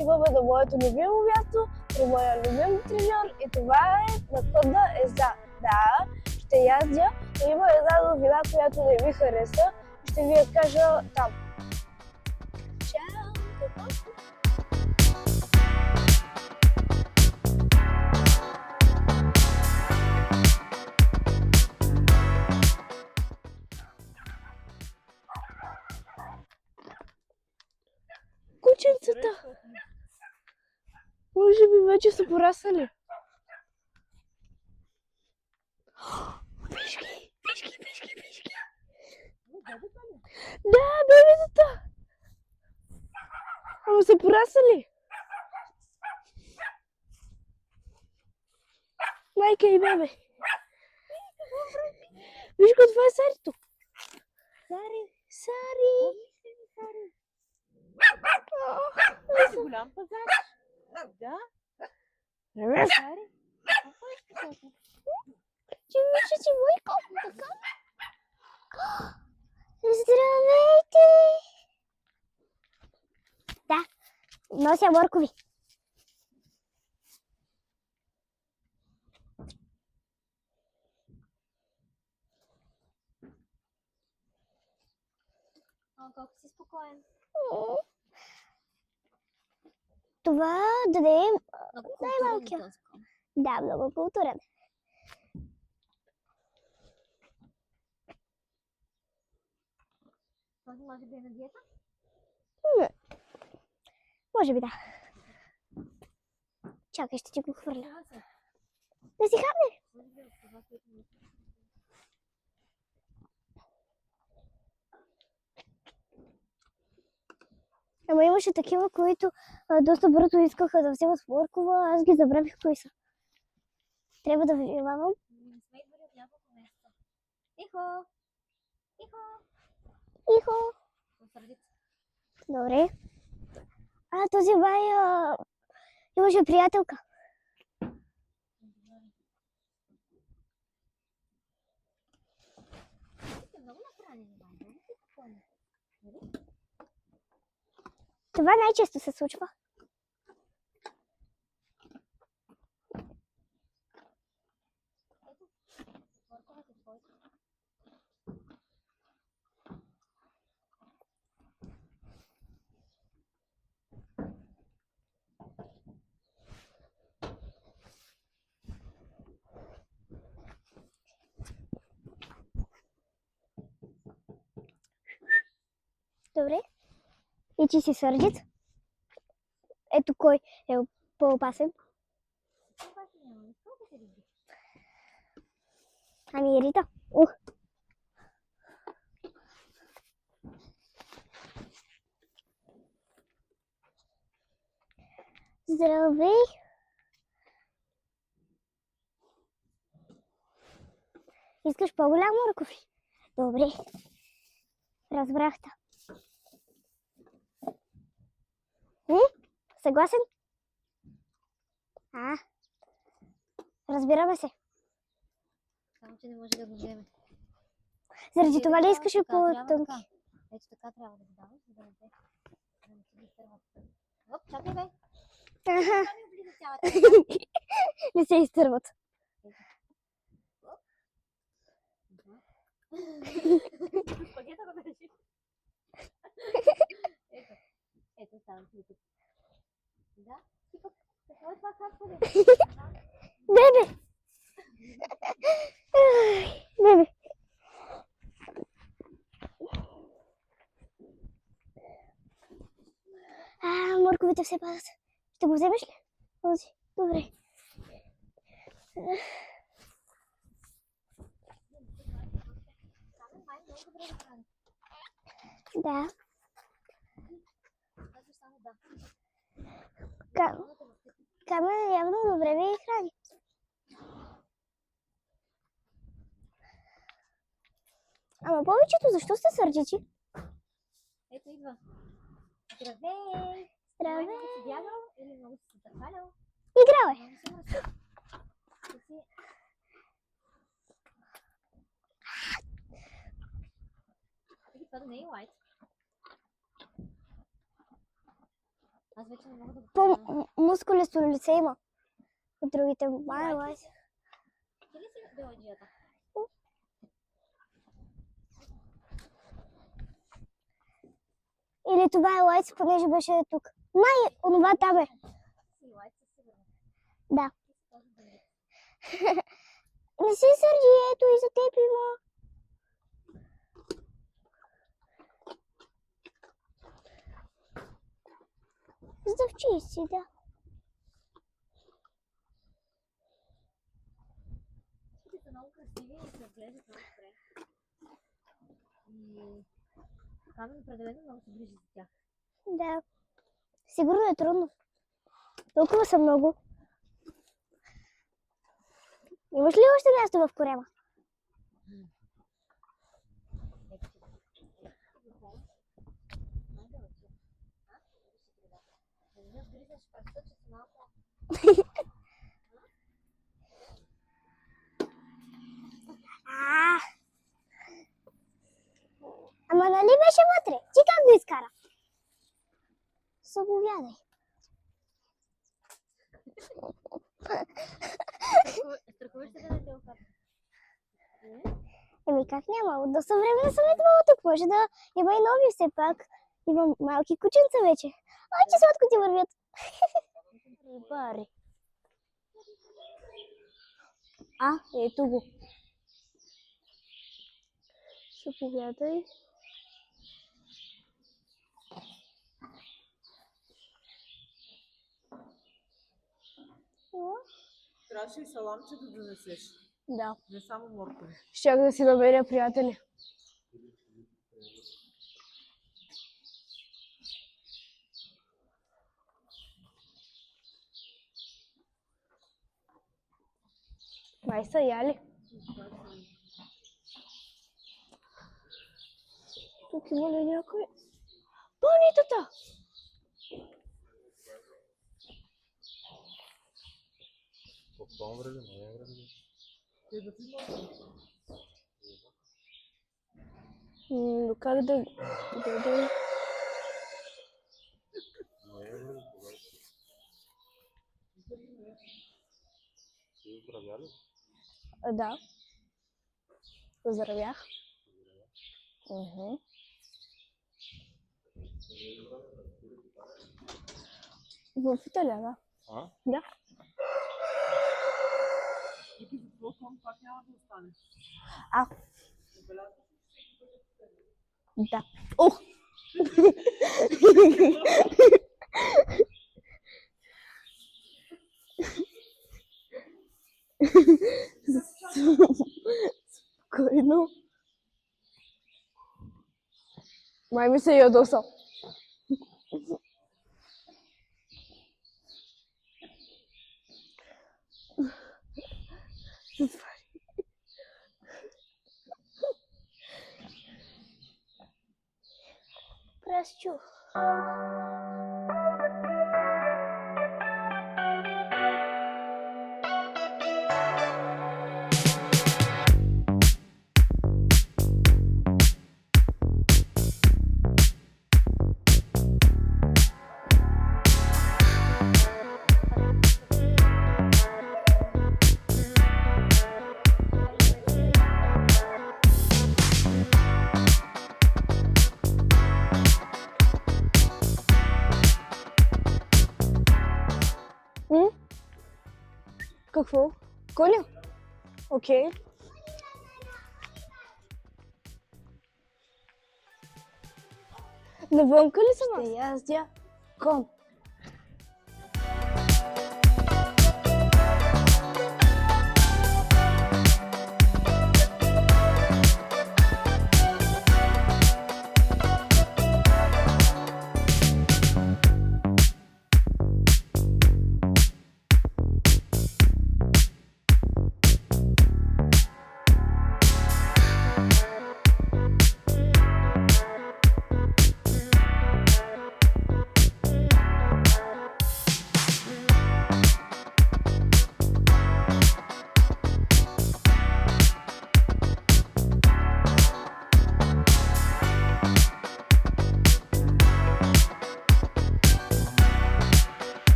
отиваме до моето любимо място, при моя любим треньор и това е на Кодна Езда. Да, ще яздя, но има една новина, която не ми хареса и ще ви я кажа там. Чао! Кученцата! Може би вече са пораснали. Пешки! Да, бебетата! Ама са пораснали. Майка и бебе. Виж го, това е Сарито. Сари. Голям пазар. Да. Сари. Ти мисля, че майка. Така. Здравейте. Да. Нося моркови. Колко си спокоен. Това да не е Много най-малкия. културен този кон. Да, много културен. Този може да е на диета? Може би да. Чакай, ще ти го хвърля. Да си хапне. Ама имаше такива, които доста бързо искаха да вземат моркова, аз ги забравих кои са. Трябва да внимавам. Не сме идвали от няколко месеца. Тихо! Ихо! Добре. Този бай имаше приятелка. Много нахранени, Това най-често се случва. Добре. И ти си сърдит. Ето кой е по-опасен. Ами Рита. Здравей! Искаш по-голям морков ли? Добре. Разбрах те. Съгласен? Разбираме се. Само, че не може да го вземе. Заради това ли искаш и по-тънки? Ето така трябва да го даваш, за да не те изтърват. Оп, чакай бе! Не се изтърват. Спагета го държи. Ето там си тук. Да? И пък, какво е това хапване? Бебе! Бебе! Морковите все падат. Ще го вземеш ли? Този. Добре. Да. Камен явно добре ви храни. Ама повечето защо сте сърдити? Ето идва. Здравей! Здравей! Много си бягал или много си се търкалял? Играл е. Това да не е лайт. Аз вече не мога да го По правя. мускулесто лице има. От другите май лайс. Ти ли си биологията? Или това е лайс, понеже беше тук. Май, онова там е. Си лайк със сигурност. Да. Ти си този бандит. Не се сърди, ето и за теб има. Здравчи си, да. Те са много красиви и се отглеждат много добре. И камен определено много се грижи за тях. Да. Сигурно е трудно. Толкова са много. Имаш ли още място в корема? Ама нали беше вътре? Ти как го изкара? Заповядай. Страхуваш се да не те окапа? Еми как няма? От доста време не съм идвала тук. Може да има и нови все пак. Има малки кученца вече. Ай, че сладко ти вървят. Рибари. А, ето го. Заповядай. Трябваше и саламче да донесеш, Да. не само моркови. Щях да си намеря приятели. Май са яли. Тук има ли някой? Планетата! Октомври ли, ноември ли? Те да ти моркови. Но как да... Ноември ли, кога? Ти оздравя ли? Да. Поздравях. В Италия, да. А? Да. И ти за твой кон пак няма да остане. А, Забелязваш ли? да. Ух! Спокойно. Май ми се ядоса. Пръсчух. Какво? Коля? Окей. Навънка ли съм аз? Ще яздя кон.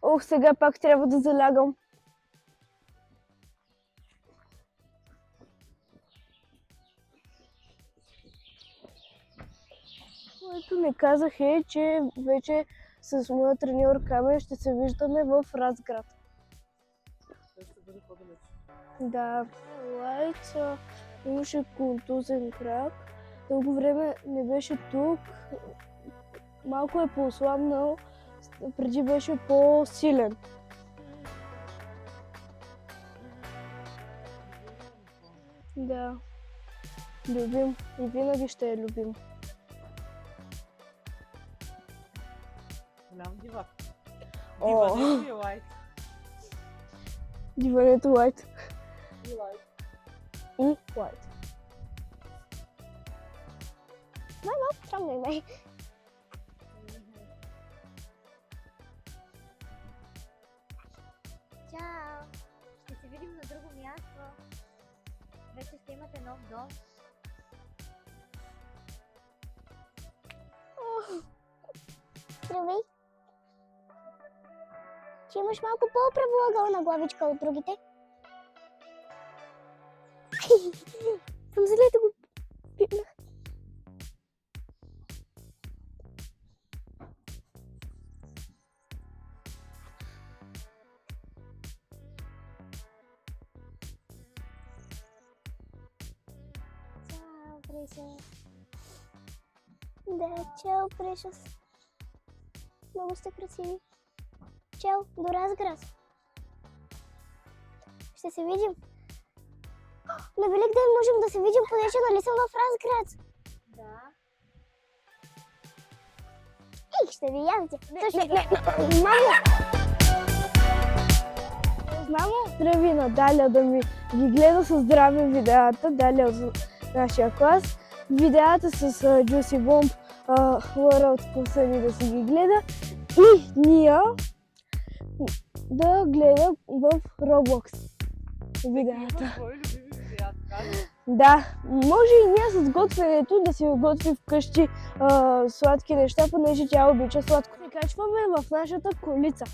Ох, сега пак трябва да залягам. Което ми казах е, че вече с моя треньор Камен ще се виждаме в Разград. Той ще бъде по-далеч. Да, Лайт имаше контузен крак. Дълго време не беше тук. Малко е по-ослабнал. Преди беше по-силен. Да. Любим. И винаги ще е любим. Голям дивак. О. Диването и лайт. Диването Лайт. И лайт. И Лайт. Тръгнай. Чао! Ще се видим на друго място. Вече ще имате нов дом. Здравей! Ти имаш малко по-правоъгълна главичка от другите. Съм зле да го пипнах. Чао, Precious. Да, чао, Precious. Много сте красиви. Чао, до Разград. Ще се видим. На Великден можем да се видим, понеже нали съм в Разград. Да. Ей, ще ви ядете. Мамо! Мамо, здрави на Даля да ми ги гледа с здрави видеята. Даля от нашия клас. Видеята с Juicy Bomb World класа ни да си ги гледа. И ние да гледам в Roblox видеята. Има твои любими видеа, така ли? Да, може и ние с готвенето да си готви вкъщи сладки неща, понеже тя обича сладко. Се качваме в нашата колица.